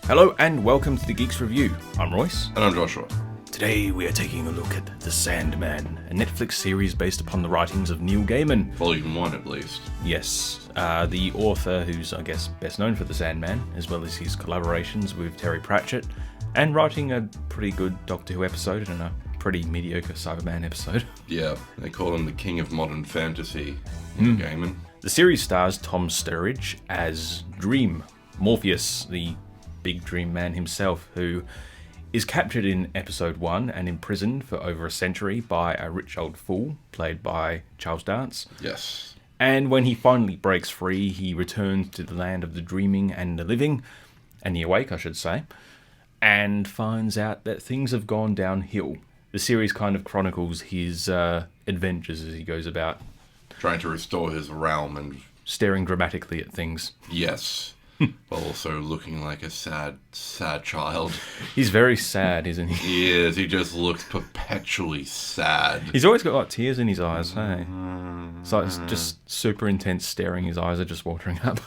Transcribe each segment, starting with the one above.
Hello and welcome to the Geeks Review. I'm Royce. And I'm Joshua. Today we are taking a look at The Sandman, a Netflix series based upon the writings of Neil Gaiman. Volume 1 at least. Yes, the author who's, I guess, best known for The Sandman, as well as his collaborations with Terry Pratchett, and writing a pretty good Doctor Who episode and a pretty mediocre Cyberman episode. Yeah, they call him the king of modern fantasy, Neil Gaiman. The series stars Tom Sturridge as Dream, Morpheus, the big dream man himself, who is captured in episode 1 and imprisoned for over a century by a rich old fool, played by Charles Dance. Yes. And when he finally breaks free, he returns to the land of the dreaming and the living, and the awake, I should say, and finds out that things have gone downhill. The series kind of chronicles his adventures as he goes about Trying to restore his realm and... staring dramatically at things. Yes. While also looking like a sad, sad child. He's very sad, isn't he? He is. He just looks perpetually sad. He's always got like tears in his eyes, hey? It's like it's just super intense staring. His eyes are just watering up.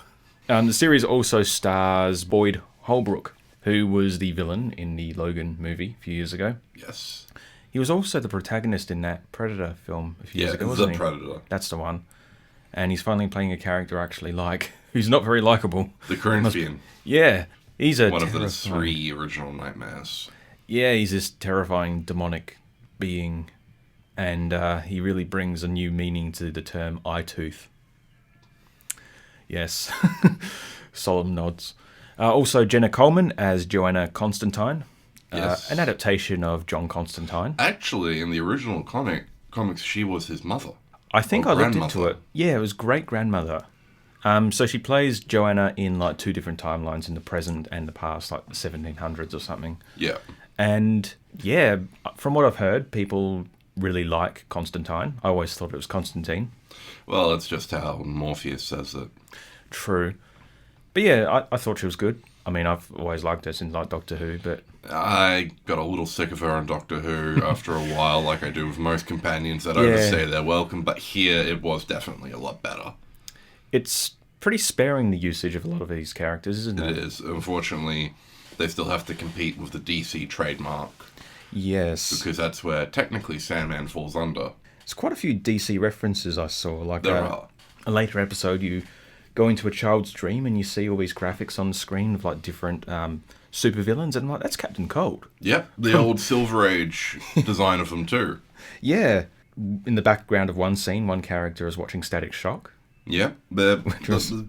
The series also stars Boyd Holbrook, who was the villain in the Logan movie a few years ago. Yes. He was also the protagonist in that Predator film a few years ago, wasn't he? The Predator. That's the one. And he's finally playing a character actually who's not very likable. The Corinthian. Yeah. He's one of the 3 original nightmares. Yeah, he's this terrifying demonic being. And he really brings a new meaning to the term eye tooth. Yes. Solemn nods. Also Jenna Coleman as Joanna Constantine. Yes. An adaptation of John Constantine. Actually, in the original comics, she was his mother. I think I looked into it. Yeah, it was great-grandmother. So she plays Joanna in like 2 different timelines, in the present and the past, like the 1700s or something. Yeah. And yeah, from what I've heard, people really like Constantine. I always thought it was Constantine. Well, it's just how Morpheus says it. True. But yeah, I thought she was good. I mean, I've always liked her since like Doctor Who, but... I got a little sick of her on Doctor Who after a while, like I do with most companions that overstay their welcome, but here it was definitely a lot better. It's pretty sparing, the usage of a lot of these characters, isn't it? It is. Unfortunately, they still have to compete with the DC trademark. Yes. Because that's where technically Sandman falls under. There's quite a few DC references I saw. Like There are. A later episode, you go into a child's dream and you see all these graphics on the screen of like different supervillains, and I'm like, that's Captain Cold. Yep, the old Silver Age design of them too. Yeah. In the background of one scene, one character is watching Static Shock. Yep, the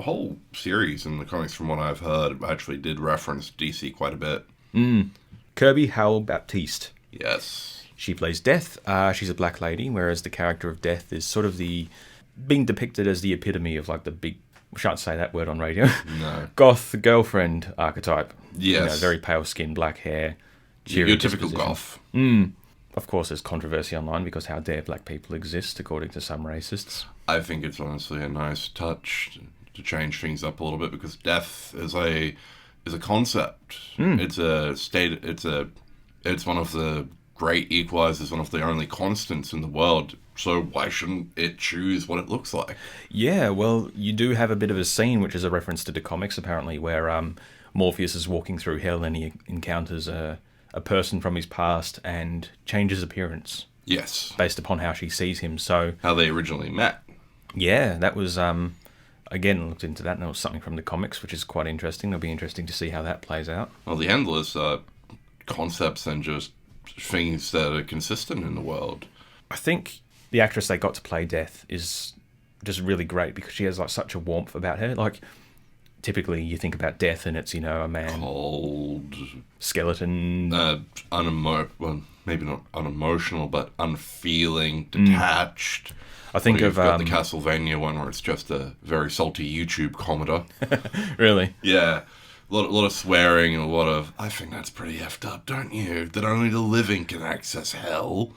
whole series in the comics, from what I've heard, actually did reference DC quite a bit. Kirby Howell Baptiste. Yes. She plays Death. She's a black lady, whereas the character of Death is sort of being depicted as the epitome of like the big, we shan't say that word on radio, No. goth girlfriend archetype. Yes. Very pale skin, black hair. Your typical goth. Of course, there's controversy online because how dare black people exist, according to some racists. I think it's honestly a nice touch to change things up a little bit, because death is a concept. It's a state. It's one of the great equalizers, one of the only constants in the world. So why shouldn't it choose what it looks like? Yeah, well, you do have a bit of a scene, which is a reference to the comics, apparently, where Morpheus is walking through hell and he encounters a person from his past and changes appearance. Yes. Based upon how she sees him. So how they originally met. Yeah, that was, again, I looked into that, and that was something from the comics, which is quite interesting. It'll be interesting to see how that plays out. Well, the endless concepts and just things that are consistent in the world. I think the actress they got to play Death is just really great, because she has like such a warmth about her. Like, typically you think about Death and it's, a man... Cold. Skeleton. Well, maybe not unemotional, but unfeeling, detached. I think you've got the Castlevania one where it's just a very salty YouTube commenter. Really? Yeah. A lot of swearing and a lot of, I think that's pretty effed up, don't you? That only the living can access hell.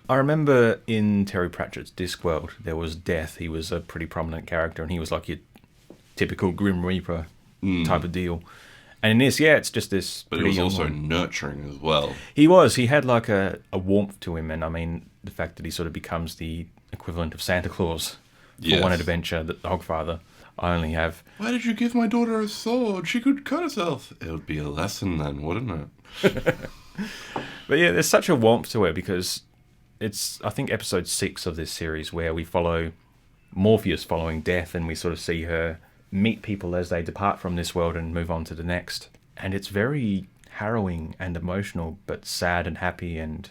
I remember in Terry Pratchett's Discworld, there was Death. He was a pretty prominent character, and he was like your typical Grim Reaper type of deal. And in this, it's just this... But he was also nurturing as well. He was. He had like a warmth to him, and I mean, the fact that he sort of becomes the equivalent of Santa Claus for one adventure, the Hogfather. I only have... Why did you give my daughter a sword? She could cut herself. It would be a lesson then, wouldn't it? But yeah, there's such a warmth to it because it's, I think, episode 6 of this series where we follow Morpheus following Death, and we sort of see her meet people as they depart from this world and move on to the next. And it's very harrowing and emotional, but sad and happy, and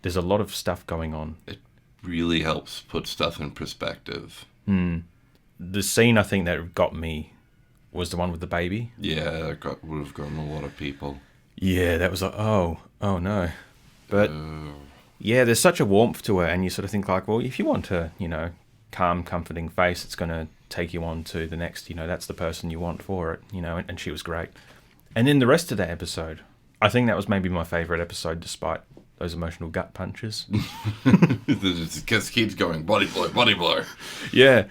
there's a lot of stuff going on. It really helps put stuff in perspective. The scene, I think, that got me was the one with the baby. Yeah, would have gotten a lot of people. Yeah, that was like, oh no. But yeah, there's such a warmth to her, and you sort of think like, well, if you want a, calm, comforting face, it's going to take you on to the next, that's the person you want for it, and she was great. And then the rest of that episode, I think that was maybe my favourite episode, despite those emotional gut punches. It just keeps going, body blow. Yeah.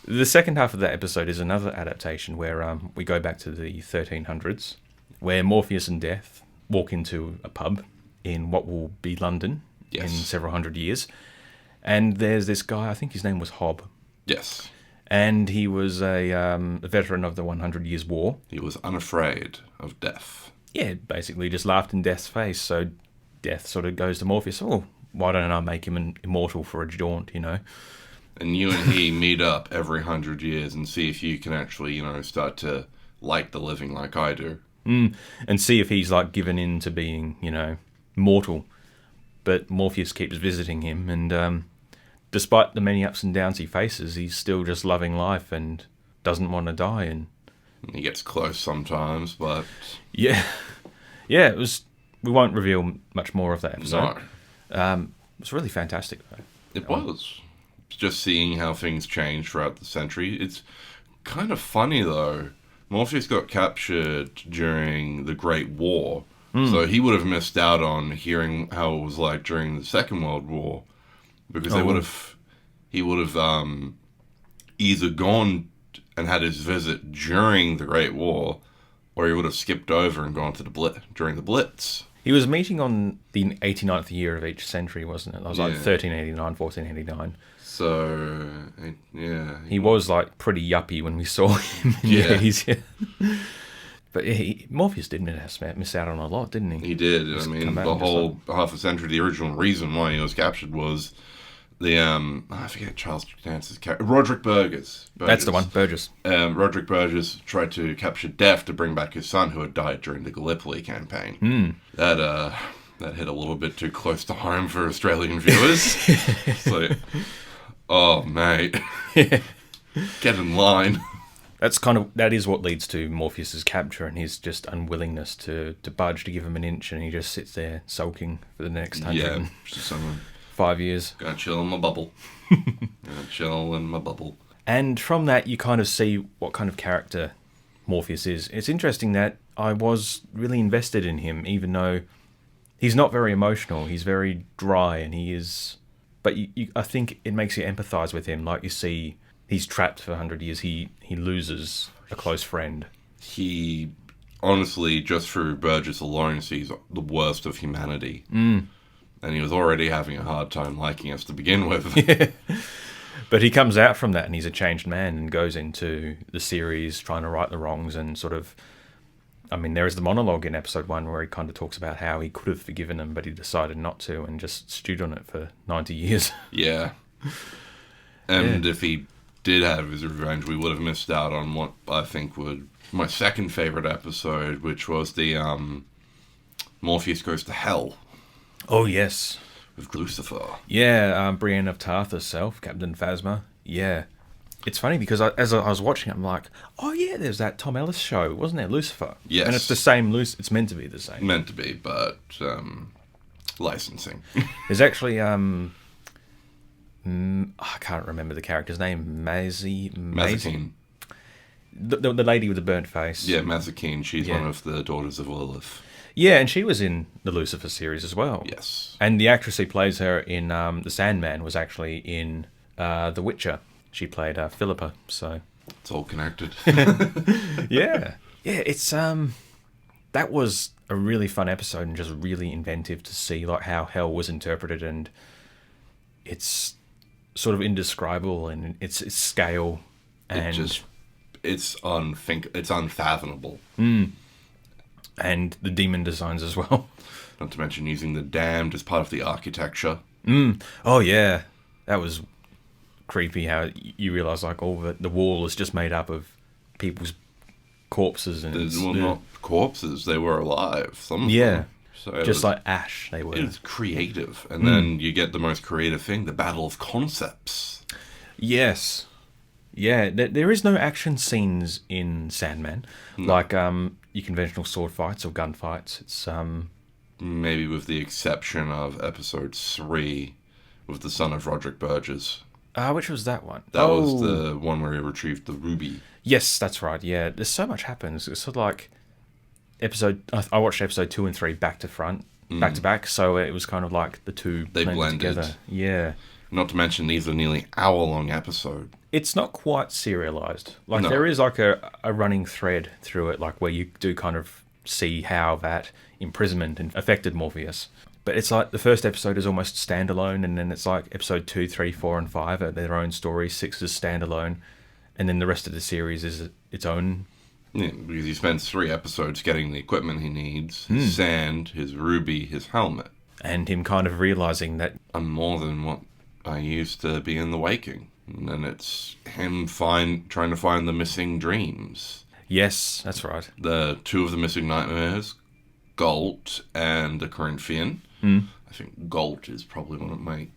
The second half of that episode is another adaptation where we go back to the 1300s, where Morpheus and Death walk into a pub in what will be London in several hundred years. And there's this guy, I think his name was Hob. Yes. And he was a veteran of the 100 Years' War. He was unafraid of death. Yeah, basically just laughed in Death's face. So Death sort of goes to Morpheus, oh, why don't I make him immortal for a jaunt, And you and he meet up every 100 years and see if you can actually, start to like the living like I do. And see if he's like given in to being, mortal. But Morpheus keeps visiting him, and despite the many ups and downs he faces, he's still just loving life and doesn't want to die. And he gets close sometimes, but yeah, it was. We won't reveal much more of that episode. No. It was really fantastic, though. It was. Just seeing how things change throughout the century. It's kind of funny, though. Morpheus got captured during the Great War, so he would have missed out on hearing how it was like during the Second World War, because he would have either gone and had his visit during the Great War, or he would have skipped over and gone to during the Blitz. He was meeting on the 89th year of each century, wasn't it? That was like 1389, 1489. So, yeah. He was like pretty yuppie when we saw him in the 80s. But Morpheus did miss out on a lot, didn't he? He did. I mean, the whole half a century, the original reason why he was captured was the, I forget Charles Dance's character, Roderick Burgess. That's the one, Burgess. Roderick Burgess tried to capture Death to bring back his son who had died during the Gallipoli campaign. That hit a little bit too close to home for Australian viewers. It's like, oh, mate. Get in line. That is what leads to Morpheus's capture and his just unwillingness to budge, to give him an inch, and he just sits there sulking for the next 105 years. Gonna chill in my bubble. And from that, you kind of see what kind of character Morpheus is. It's interesting that I was really invested in him, even though he's not very emotional. He's very dry, and he is... But I think it makes you empathise with him. Like, you see, he's trapped for 100 years. He loses a close friend. He, honestly, just through Burgess alone, sees the worst of humanity. And he was already having a hard time liking us to begin with. Yeah. But he comes out from that, and he's a changed man, and goes into the series trying to right the wrongs, and sort of... I mean, there is the monologue in episode 1 where he kind of talks about how he could have forgiven him, but he decided not to, and just stewed on it for 90 years. Yeah. And if he did have his revenge, we would have missed out on what I think would my second favourite episode, which was the Morpheus Goes to Hell. Oh, yes. With Lucifer. Yeah, Brienne of Tarth herself, Captain Phasma. Yeah. It's funny because as I was watching it, I'm like, oh yeah, there's that Tom Ellis show, wasn't there, Lucifer? Yes. And it's the same, it's meant to be the same. Meant to be, but licensing. There's actually, I can't remember the character's name, Mazikeen. The lady with the burnt face. Yeah, Mazikeen, she's one of the daughters of Lilith. Yeah, and she was in the Lucifer series as well. Yes. And the actress who plays her in the Sandman was actually in The Witcher. She played Philippa, so... It's all connected. Yeah. Yeah, it's... That was a really fun episode and just really inventive to see like how hell was interpreted, and it's sort of indescribable in its scale. And it just it's unfathomable. And the demon designs as well. Not to mention using the damned as part of the architecture. Oh yeah, that was creepy. How you realise like all the wall is just made up of people's corpses and Not corpses; they were alive. Some of yeah, them. So just like ash they were. it's creative, and then you get the most creative thing: the battle of concepts. Yes. Yeah, there is no action scenes in Sandman, like your conventional sword fights or gun fights. It's Maybe with the exception of episode 3 with the son of Roderick Burgess. which was that one? That was the one where he retrieved the ruby. Yes, that's right. Yeah, there's so much happens. It's sort of like I watched episode 2 and 3 back to front, back to back. So it was kind of like the two They blended together. Yeah. Not to mention these are nearly hour-long episodes. It's not quite serialized. Like No. there is like a running thread through it, like where you do kind of see how that imprisonment affected Morpheus. But it's like the first episode is almost standalone, and then it's like episode 2, 3, 4, and 5 are their own stories. 6 is standalone, and then the rest of the series is its own. Yeah, because he spends 3 episodes getting the equipment he needs, his sand, his ruby, his helmet. And him kind of realizing that I'm more than what I used to be in the waking. And then it's him trying to find the missing dreams. yes, that's right. The 2 of the missing nightmares, Galt and the Corinthian. I think Galt is probably one of my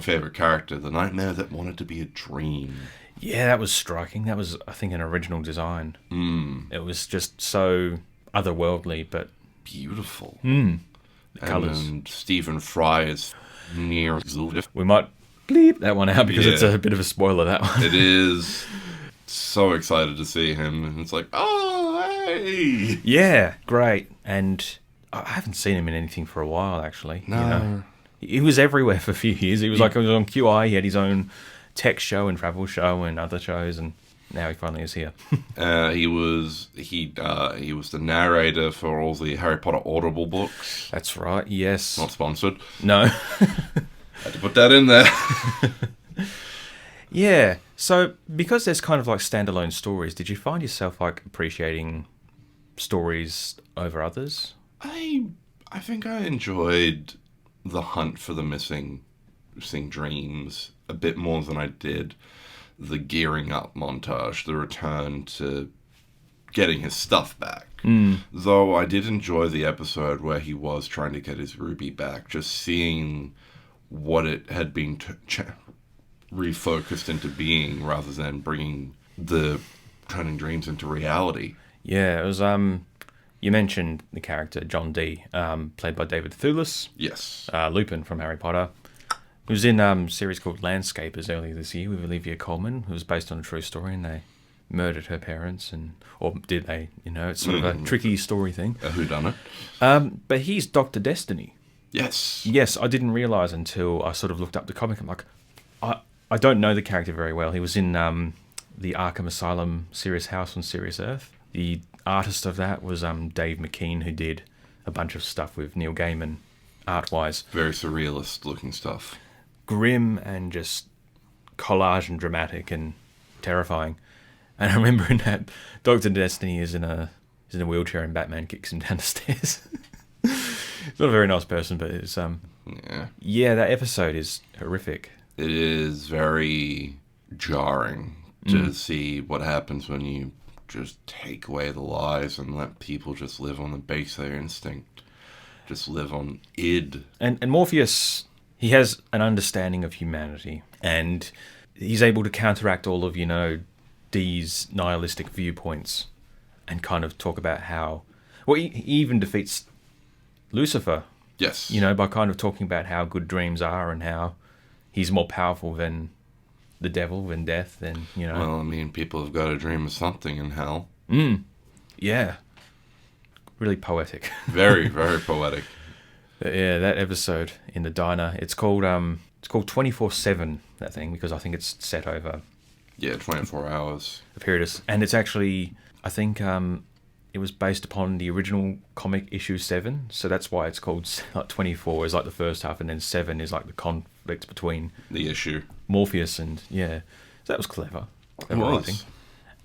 favorite character. The nightmare that wanted to be a dream. Yeah, that was striking. That was, I think, an original design. It was just so otherworldly, but Beautiful. the colours. And Stephen Fry is near exhaustive. We might bleep that one out because Yeah. it's a bit of a spoiler, that one. It is. So excited to see him. And it's like, oh, hey! Yeah, great. And I haven't seen him in anything for a while, actually. No. You know? He was everywhere for a few years. He was on QI. He had his own tech show and travel show and other shows, and now he finally is here. He was the narrator for all the Harry Potter Audible books. That's right, yes. Not sponsored. No. Had to put that in there. Yeah, so because there's kind of like standalone stories, did you find yourself like appreciating stories over others? I think I enjoyed the hunt for the missing dreams a bit more than I did the gearing up montage, the return to getting his stuff back. Though I did enjoy the episode where he was trying to get his ruby back, just seeing what it had been refocused into being rather than bringing the turning dreams into reality. Yeah, it was, you mentioned the character John Dee, played by David Thewlis. Yes. Lupin from Harry Potter. He was in a series called Landscapers earlier this year with Olivia Coleman, who was based on a true story, and they murdered her parents, or did they? You know, it's sort of a tricky story thing. A whodunit. But he's Dr. Destiny. Yes. Yes, I didn't realise until I sort of looked up the comic. I'm like, I don't know the character very well. He was in the Arkham Asylum Serious House on Serious Earth. The artist of that was Dave McKean, who did a bunch of stuff with Neil Gaiman, art-wise. Very surrealist looking stuff. Grim and just collage and dramatic and terrifying. And I remember in that Dr. Destiny is in a wheelchair and Batman kicks him down the stairs. He's not a very nice person, but it's yeah, that episode is horrific. It is very jarring to see what happens when you just take away the lies and let people just live on the base of their instinct. Just live on id. And Morpheus, he has an understanding of humanity, and he's able to counteract all of, Dee's nihilistic viewpoints and kind of talk about how... Well, he even defeats Lucifer, Yes. by kind of talking about how good dreams are and how he's more powerful than the devil, than death, and, Well, I mean, people have got to dream of something in hell. Yeah. Really poetic. Very, very poetic. But yeah, that episode in the diner, it's called 24/7, that thing, because I think it's set over Yeah, 24 hours. a period of... And it's actually, I think, it was based upon the original comic issue 7, so that's why it's called, like, 24 is like the first half, and then 7 is like the conflict between The issue. Morpheus and, yeah. So that was clever. It was.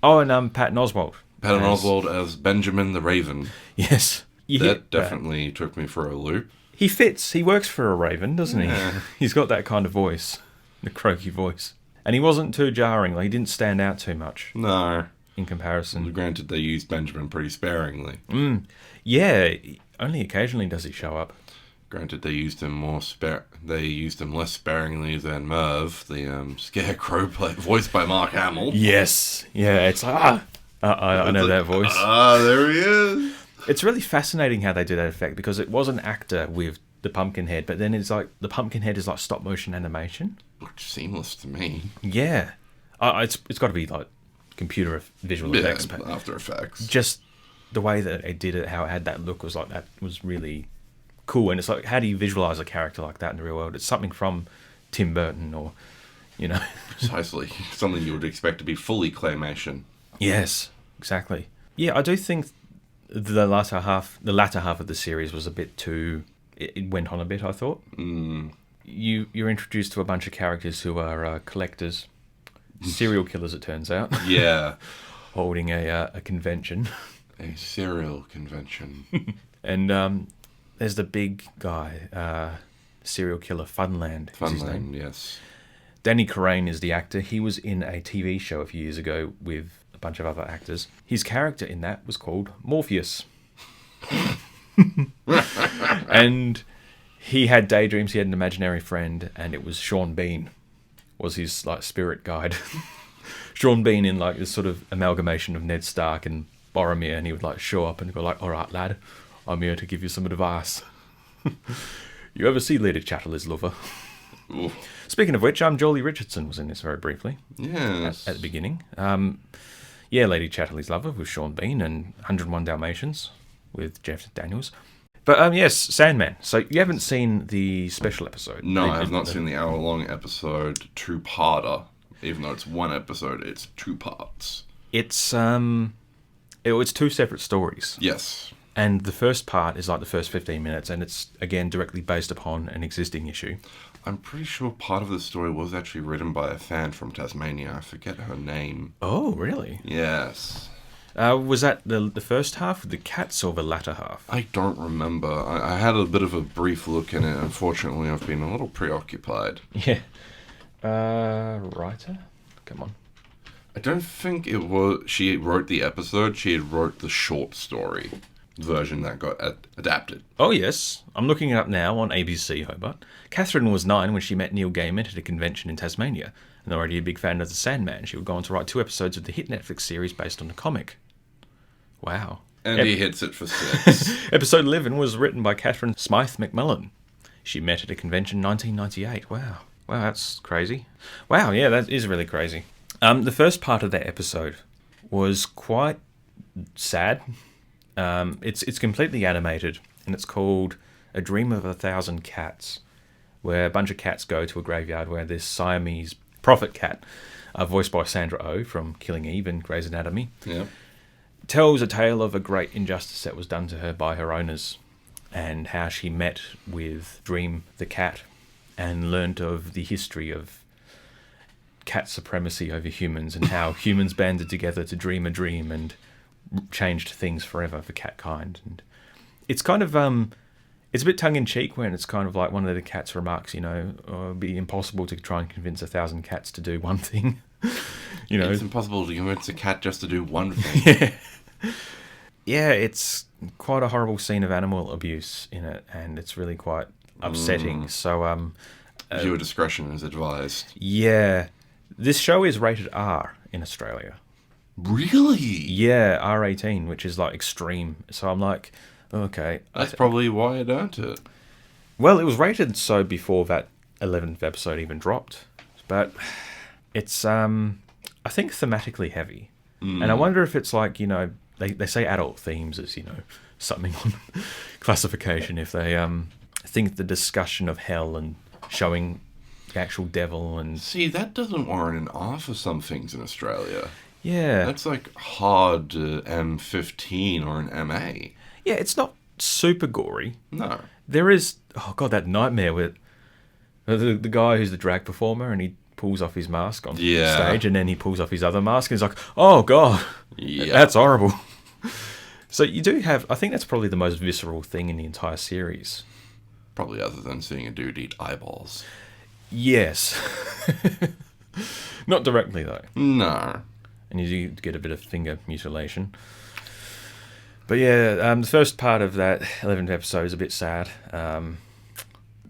Oh, and Patton Oswalt. Patton Oswalt as Benjamin the Raven. Yes. That definitely took me for a loop. He fits. He works for a Raven, doesn't he? Yeah. He's got that kind of voice. The croaky voice. And he wasn't too jarring. Like, he didn't stand out too much. No. In comparison. Granted, they used Benjamin pretty sparingly. Yeah. Only occasionally does he show up. Granted, they used him less sparingly than Merv, the Scarecrow voiced by Mark Hamill. Yes. Yeah, it's like, I know that voice. There he is. It's really fascinating how they do that effect, because it was an actor with the pumpkin head, but then it's like the pumpkin head is like stop motion animation. Looked seamless to me. Yeah. It's got to be like computer visual effects. But After Effects. Just the way that it did it, how it had that look was like, that was really cool. And it's like, how do you visualize a character like that in the real world? It's something from Tim Burton or, Precisely. Something you would expect to be fully claymation. Yes, exactly. Yeah, I do think the latter half of the series was a bit too... It went on a bit, I thought. You're introduced to a bunch of characters who are collectors. Serial killers, it turns out. Yeah. Holding a convention. A serial convention. And there's the big guy, serial killer, Funland. Funland, yes. Danny Carrane is the actor. He was in a TV show a few years ago with a bunch of other actors. His character in that was called Morpheus. And he had daydreams. He had an imaginary friend, and it was Sean Bean was his like spirit guide. Sean Bean in like this sort of amalgamation of Ned Stark and Boromir, and he would like show up and go like, "All right, lad, I'm here to give you some advice. You ever see Lady Chatterley's lover?" Ooh. Speaking of which, Jolie Richardson was in this very briefly. Yes. At the beginning. Yeah, Lady Chatterley's lover with Sean Bean, and 101 Dalmatians with Jeff Daniels. But yes, Sandman. So you haven't seen the special episode? No, I have not seen the hour-long episode two-parter. Even though it's one episode, it's two parts. It's two separate stories. Yes. And the first part is like the first 15 minutes, and it's, again, directly based upon an existing issue. I'm pretty sure part of the story was actually written by a fan from Tasmania. I forget her name. Oh, really? Yes. Was that the first half, the cats, or the latter half? I don't remember. I had a bit of a brief look in it. Unfortunately, I've been a little preoccupied. Yeah. Writer? Come on. I don't think it was... She wrote the episode. She had wrote the short story version that got adapted. Oh, yes. I'm looking it up now on ABC Hobart. Catherine was 9 when she met Neil Gaiman at a convention in Tasmania. And already a big fan of the Sandman, she would go on to write 2 episodes of the hit Netflix series based on a comic. Wow. And he hits it for 6. Episode 11 was written by Catherine Smythe McMullen. She met at a convention in 1998. Wow. Wow, that's crazy. Wow, yeah, that is really crazy. The first part of that episode was quite sad. It's completely animated, and it's called A Dream of 1,000 Cats, where a bunch of cats go to a graveyard where this Siamese prophet cat, voiced by Sandra Oh from Killing Eve and Grey's Anatomy, tells a tale of a great injustice that was done to her by her owners, and how she met with Dream the cat and learnt of the history of cat supremacy over humans, and how humans banded together to dream a dream and changed things forever for catkind. And it's kind of it's a bit tongue-in-cheek when it's kind of like one of the cat's remarks, it'd be impossible to try and convince 1,000 cats to do one thing. It's impossible to convince a cat just to do one thing. Yeah, it's quite a horrible scene of animal abuse in it, and it's really quite upsetting. So, viewer discretion is advised. Yeah. This show is rated R in Australia. Really? Yeah, R18, which is like extreme. So I'm like, okay. That's probably why it earned it. Well, it was rated so before that 11th episode even dropped. But it's, I think, thematically heavy. And I wonder if it's like, they say adult themes as, something on classification. If they think the discussion of hell and showing the actual devil and... See, that doesn't warrant an R for some things in Australia. Yeah. That's like hard M15 or an MA. Yeah, it's not super gory. No. There is... Oh, God, that nightmare with the guy who's the drag performer, and he pulls off his mask on Yeah. stage, and then he pulls off his other mask, and he's like, "Oh God, that's horrible." So you do have, I think that's probably the most visceral thing in the entire series. Probably other than seeing a dude eat eyeballs. Yes. Not directly, though. No. And you do get a bit of finger mutilation. But yeah, the first part of that 11th episode is a bit sad.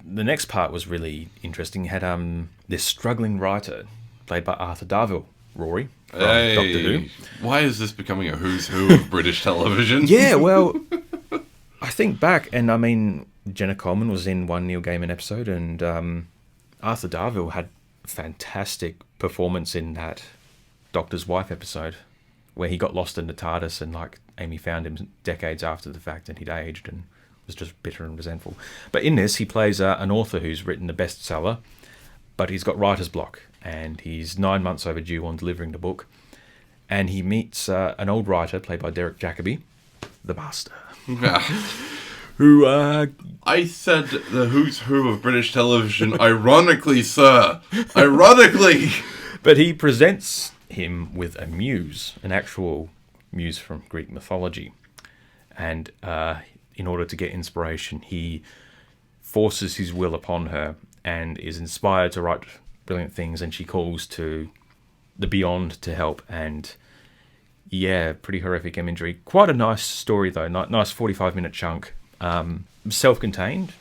The next part was really interesting. You had this struggling writer, played by Arthur Darvill, Rory, from Doctor Who. Why is this becoming a who's who of British television? Yeah, well, I think back, and I mean, Jenna Coleman was in one Neil Gaiman episode, and Arthur Darvill had a fantastic performance in that Doctor's Wife episode, where he got lost in the TARDIS and like Amy found him decades after the fact, and he'd aged and was just bitter and resentful. But in this, he plays an author who's written a bestseller, but he's got writer's block, and he's 9 months overdue on delivering the book. And he meets an old writer played by Derek Jacobi, the Master, who... I said the who's who of British television, ironically, sir. Ironically! But he presents him with a muse, an actual muse from Greek mythology. And in order to get inspiration, he forces his will upon her and is inspired to write brilliant things, and she calls to the beyond to help. And yeah, pretty horrific imagery. Quite a nice story, though. Nice 45-minute chunk. Self-contained.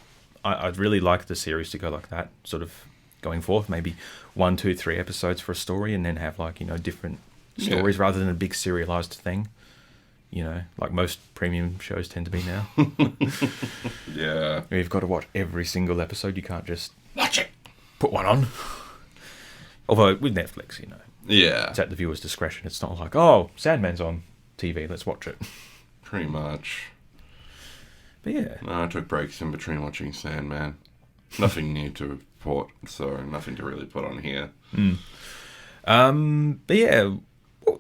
I'd really like the series to go like that, sort of going forth. Maybe 1, 2, 3 episodes for a story, and then have like, you know, different stories rather than a big serialized thing. You know, like most premium shows tend to be now. Yeah. You've got to watch every single episode. You can't just Watch it! put one on. Although with Netflix, you know, Yeah. it's at the viewer's discretion. It's not like, oh, Sandman's on TV, let's watch it. Pretty much. But yeah. No, I took breaks in between watching Sandman. Nothing new to report, so nothing to really put on here. But yeah,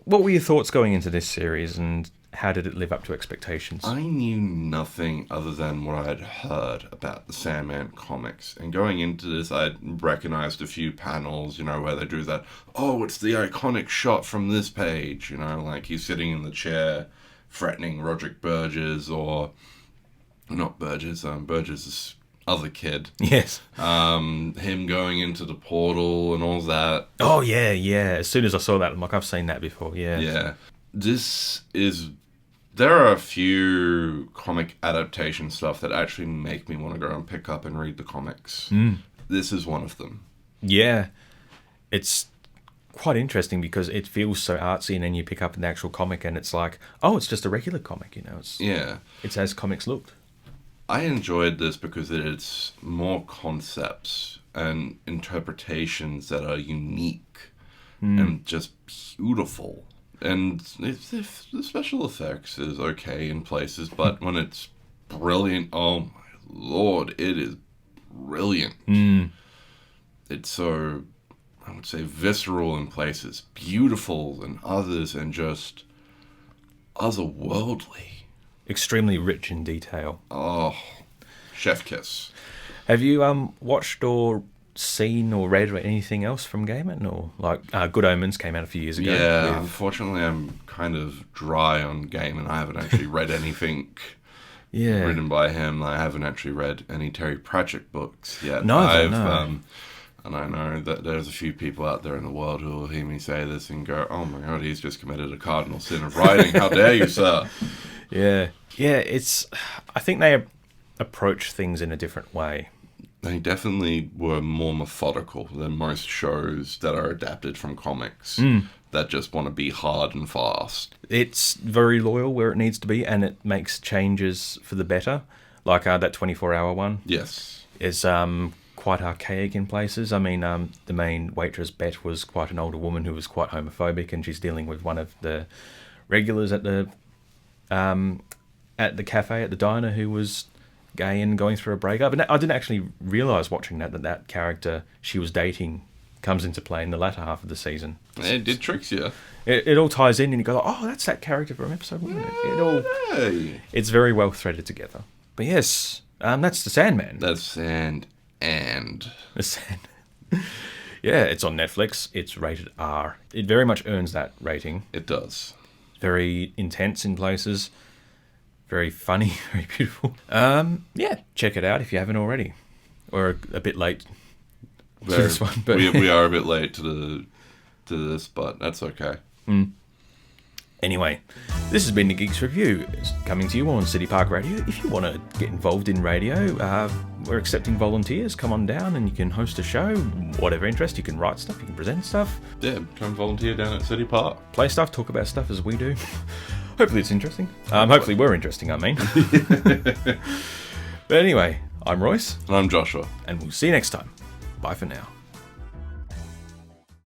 what were your thoughts going into this series, and how did it live up to expectations? I knew nothing other than what I'd heard about the Sandman comics. And going into this, I'd recognized a few panels, you know, where they do that, oh, it's the iconic shot from this page, you know, like he's sitting in the chair threatening Roderick Burgess, or not Burgess, Burgess' other kid. Yes. Him going into the portal and all that. Oh, yeah. As soon as I saw that, I'm like, I've seen that before, yeah. Yeah. There are a few comic adaptation stuff that actually make me want to go and pick up and read the comics. This is one of them. Yeah. It's quite interesting because it feels so artsy, and then you pick up an actual comic and it's like, oh, it's just a regular comic, you know. It's as comics looked. I enjoyed this because it's more concepts and interpretations that are unique and just beautiful. And the special effects is okay in places, but when it's brilliant, oh my lord, it is brilliant. It's so, I would say, visceral in places, beautiful in others, and just otherworldly. Extremely rich in detail. Oh, chef kiss. Have you watched or seen or read anything else from Gaiman? Or like Good Omens came out a few years ago. Yeah, unfortunately I'm kind of dry on Gaiman. I haven't actually read anything written by him. I haven't actually read any Terry Pratchett books yet. No. And I know that there's a few people out there in the world who will hear me say this and go, oh my god, he's just committed a cardinal sin of writing. How dare you, sir? Yeah, I think they approach things in a different way. They definitely were more methodical than most shows that are adapted from comics that just want to be hard and fast. It's very loyal where it needs to be, and it makes changes for the better. Like that 24-hour one. Yes. Is quite archaic in places. I mean, the main waitress, Bet, was quite an older woman who was quite homophobic, and she's dealing with one of the regulars at the cafe, at the diner, who was gay and going through a breakup. And I didn't actually realise watching that character she was dating comes into play in the latter half of the season. It did tricks you. It all ties in, and you go, oh, that's that character from episode 1. It's very well threaded together. But yes, that's the Sandman. That's The Sand. Yeah, it's on Netflix. It's rated R. It very much earns that rating. It does. Very intense in places. Very funny. Very beautiful. Yeah, check it out if you haven't already. We're a bit late to this one. But we are a bit late to this, but that's okay. Anyway, this has been the Geeks Review. It's coming to you on City Park Radio. If you want to get involved in radio, we're accepting volunteers. Come on down and you can host a show, whatever interest. You can write stuff, you can present stuff. Yeah, come volunteer down at City Park. Play stuff, talk about stuff as we do. Hopefully it's interesting. Hopefully we're interesting, I mean. But anyway, I'm Royce. And I'm Joshua. And we'll see you next time. Bye for now.